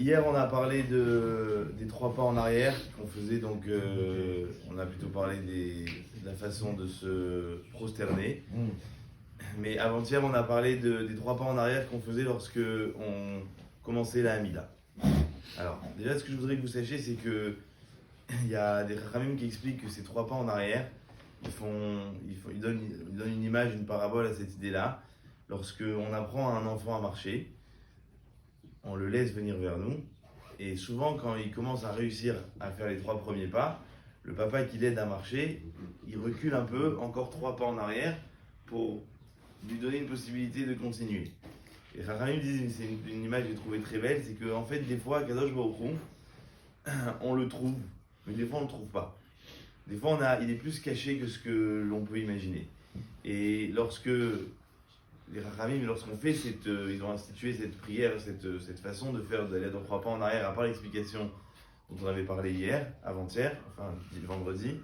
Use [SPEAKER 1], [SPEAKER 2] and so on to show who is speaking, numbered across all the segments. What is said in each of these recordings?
[SPEAKER 1] Hier, on a parlé des 3 pas en arrière qu'on faisait, donc on a plutôt parlé de la façon de se prosterner. Mais avant-hier, on a parlé des 3 pas en arrière qu'on faisait lorsque on commençait la Hamida. Alors, déjà, ce que je voudrais que vous sachiez, c'est que il y a des Rachamim qui expliquent que ces 3 pas en arrière, ils donnent une image, une parabole à cette idée-là. Lorsque on apprend à un enfant à marcher, on le laisse venir vers nous, et souvent quand il commence à réussir à faire les 3 premiers pas, le papa qui l'aide à marcher, il recule un peu, encore 3 pas en arrière, pour lui donner une possibilité de continuer. Et Rachamim disent, c'est une image que j'ai trouvée très belle, c'est qu'en fait des fois, Kadosh Baruch Hu, on le trouve, mais des fois on ne le trouve pas. Des fois il est plus caché que ce que l'on peut imaginer. Et lorsque les Rachamim, lorsqu'on fait ils ont institué cette prière, cette façon de faire d'aller dans 3 pas en arrière, à part l'explication dont on avait parlé hier, avant-hier, enfin vendredi.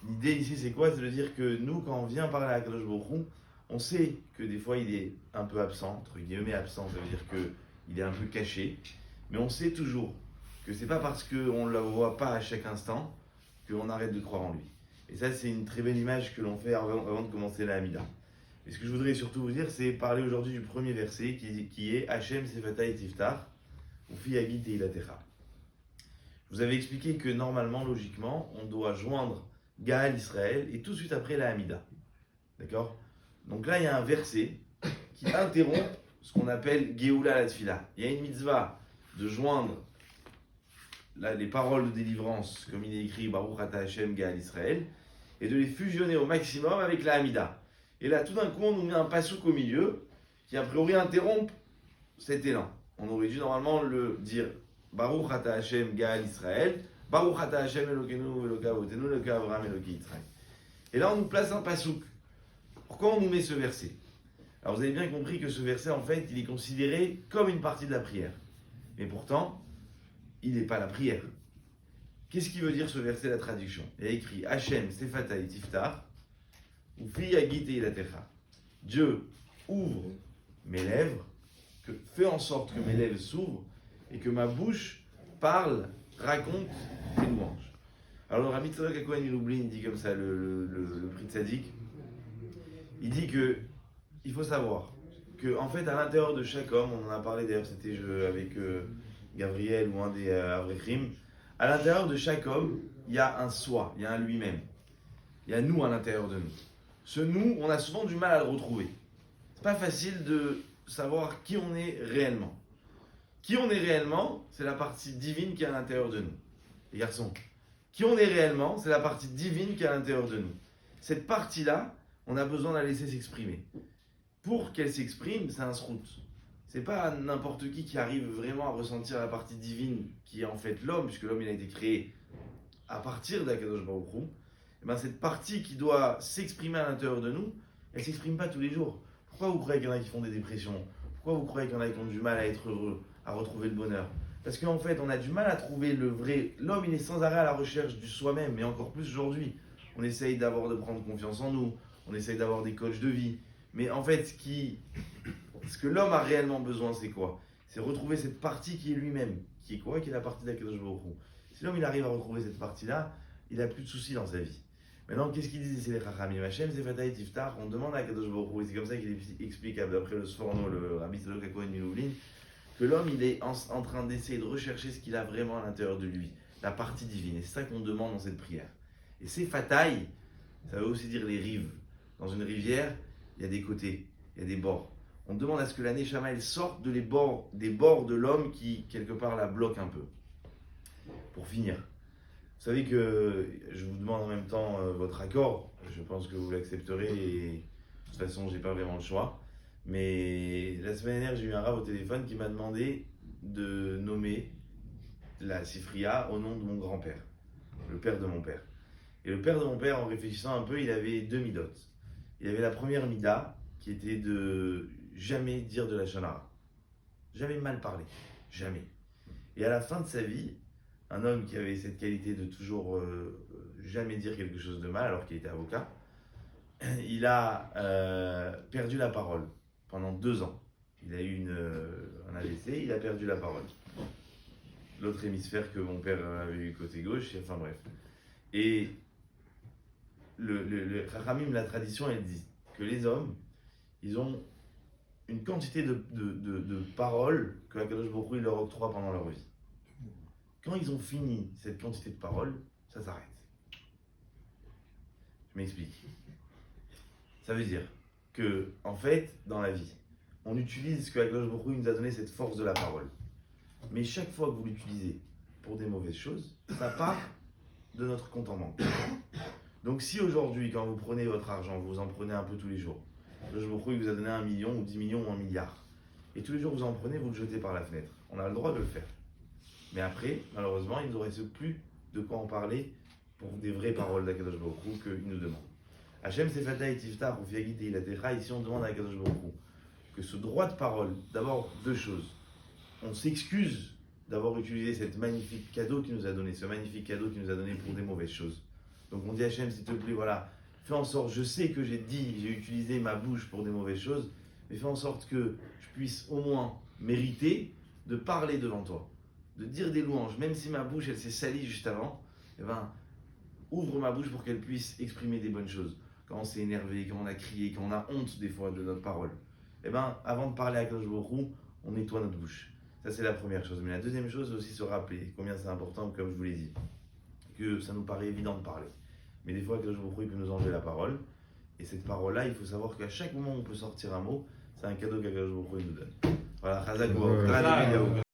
[SPEAKER 1] L'idée ici, c'est quoi? C'est de dire que nous, quand on vient parler à Kadosh Baruch Hu, on sait que des fois il est un peu absent, entre guillemets absent, ça veut dire qu'il est un peu caché, mais on sait toujours que c'est pas parce qu'on ne le voit pas à chaque instant qu'on arrête de croire en lui. Et ça, c'est une très belle image que l'on fait avant de commencer la Hamida. Et ce que je voudrais surtout vous dire, c'est parler aujourd'hui du premier verset qui est Hachem Sefatai Tiftar, Ufi Yagid Teilatecha. Je vous avais expliqué que normalement, logiquement, on doit joindre Gaal Israël et tout de suite après la Hamida. D'accord? Donc là, il y a un verset qui interrompt ce qu'on appelle Geoula la Tfila. Il y a une mitzvah de joindre les paroles de délivrance, comme il est écrit Baruch Ata Hashem Gaal Israël, et de les fusionner au maximum avec la Hamida. Et là, tout d'un coup, on nous met un pasouk au milieu qui, a priori, interrompt cet élan. On aurait dû normalement le dire Baruch Ata Hashem Gaal Israël, Baruch Ata Hashem Elokeinu Eloka Avotenu Eloka Avraham Eloki Yitzhak. Et là, on nous place un pasouk. Pourquoi on nous met ce verset? Alors, vous avez bien compris que ce verset, en fait, il est considéré comme une partie de la prière. Mais pourtant, il n'est pas la prière. Qu'est-ce qui veut dire ce verset, la traduction? Il y a écrit Hachem Sefatai Tiftar, Ufi Yagid Teilatecha. Dieu ouvre mes lèvres, fait en sorte que mes lèvres s'ouvrent et que ma bouche parle, raconte tes louanges. Alors le Rabbi Tzadok HaKohen Lublin dit comme ça, le prix de Tzadik, il dit que il faut savoir que en fait à l'intérieur de chaque homme, on en a parlé d'ailleurs, c'était avec Gabriel ou un des Avrechim, à l'intérieur de chaque homme, il y a un soi, il y a un lui-même. Il y a nous à l'intérieur de nous. Ce nous, on a souvent du mal à le retrouver. C'est pas facile de savoir qui on est réellement. Qui on est réellement, c'est la partie divine qui est à l'intérieur de nous. Les garçons, qui on est réellement, c'est la partie divine qui est à l'intérieur de nous. Cette partie-là, on a besoin de la laisser s'exprimer. Pour qu'elle s'exprime, c'est un srout. C'est pas n'importe qui arrive vraiment à ressentir la partie divine qui est en fait l'homme, puisque l'homme il a été créé à partir d'Akadosh Baruch Hu. Et bien cette partie qui doit s'exprimer à l'intérieur de nous, elle ne s'exprime pas tous les jours. Pourquoi vous croyez qu'il y en a qui font des dépressions? Pourquoi vous croyez qu'il y en a qui ont du mal à être heureux, à retrouver le bonheur? Parce qu'en fait, on a du mal à trouver le vrai. L'homme, il est sans arrêt à la recherche du soi-même, mais encore plus aujourd'hui. On essaye de prendre confiance en nous, on essaye d'avoir des coachs de vie. Mais en fait, ce que l'homme a réellement besoin, c'est quoi? C'est retrouver cette partie qui est lui-même. Qui est quoi? Qui est la partie d'Akadosh Baruch Hu. Si l'homme il arrive à retrouver cette partie-là, il n'a plus de soucis dans sa vie. Maintenant, qu'est-ce qu'il disait? C'est les Chachamim. Hachem Sefatai Tiftar. On demande à Kadosh Baruch Hu, et c'est comme ça qu'il est explicable d'après le Sforno, le Rabbi Tzadok HaKohen Lublin, que l'homme il est en train d'essayer de rechercher ce qu'il a vraiment à l'intérieur de lui, la partie divine. Et c'est ça qu'on demande dans cette prière. Et Sefatai, ça veut aussi dire les rives. Dans une rivière, il y a des côtés, il y a des bords. On demande à ce que la Neshama elle sorte des bords de l'homme qui, quelque part, la bloquent un peu. Pour finir, vous savez que je vous demande en même temps votre accord. Je pense que vous l'accepterez et de toute façon, j'ai pas vraiment le choix. Mais la semaine dernière, j'ai eu un rave au téléphone qui m'a demandé de nommer la Sifria au nom de mon grand-père, le père de mon père. Et le père de mon père, en réfléchissant un peu, il avait 2 midotes. Il avait la première mida qui était de jamais dire de la shonara. Jamais mal parler. Jamais. Et à la fin de sa vie, un homme qui avait cette qualité de toujours jamais dire quelque chose de mal alors qu'il était avocat, il a perdu la parole pendant 2 ans. Il a eu un AVC, il a perdu la parole. l'autre hémisphère que mon père avait eu côté gauche, enfin bref. Et le Chachamim, la tradition, elle dit que les hommes, ils ont une quantité de paroles que Akadosh Baruch Hu leur octroie pendant leur vie. Quand ils ont fini cette quantité de paroles, ça s'arrête. Je m'explique. Ça veut dire que, en fait, dans la vie, on utilise ce que Akadosh Baruch Hu nous a donné, cette force de la parole. Mais chaque fois que vous l'utilisez pour des mauvaises choses, ça part de notre compte en banque. Donc si aujourd'hui, quand vous prenez votre argent, vous en prenez un peu tous les jours, Akadosh Baruch Hu vous a donné 1 million ou 10 millions ou 1 milliard, et tous les jours vous en prenez, vous le jetez par la fenêtre. On a le droit de le faire. Mais après, malheureusement, il ne nous reste plus de quoi en parler pour des vraies paroles d'Akadosh Baruch Hu qu'il nous demande. Hachem Sefata et Tiftar ou Fiagite Ilatecha, ici on demande à Akadosh Baruch Hu que ce droit de parole, d'abord deux choses. On s'excuse d'avoir utilisé cet magnifique cadeau qu'il nous a donné, ce magnifique cadeau qu'il nous a donné pour des mauvaises choses. Donc on dit Hachem, s'il te plaît, voilà, fais en sorte, je sais que j'ai utilisé ma bouche pour des mauvaises choses, mais fais en sorte que je puisse au moins mériter de parler devant toi, de dire des louanges, même si ma bouche elle s'est salie juste avant, eh ben, ouvre ma bouche pour qu'elle puisse exprimer des bonnes choses. Quand on s'est énervé, quand on a crié, quand on a honte des fois de notre parole, eh ben, avant de parler à Akadosh Baruch Hu, on nettoie notre bouche. Ça c'est la première chose. Mais la deuxième chose, c'est aussi se rappeler combien c'est important, comme je vous l'ai dit, que ça nous paraît évident de parler. Mais des fois, Akadosh Baruch Hu peut nous enlever la parole. Et cette parole-là, il faut savoir qu'à chaque moment où on peut sortir un mot, c'est un cadeau qu'Akadosh Baruch Hu nous donne. Voilà, Chazak Baruch.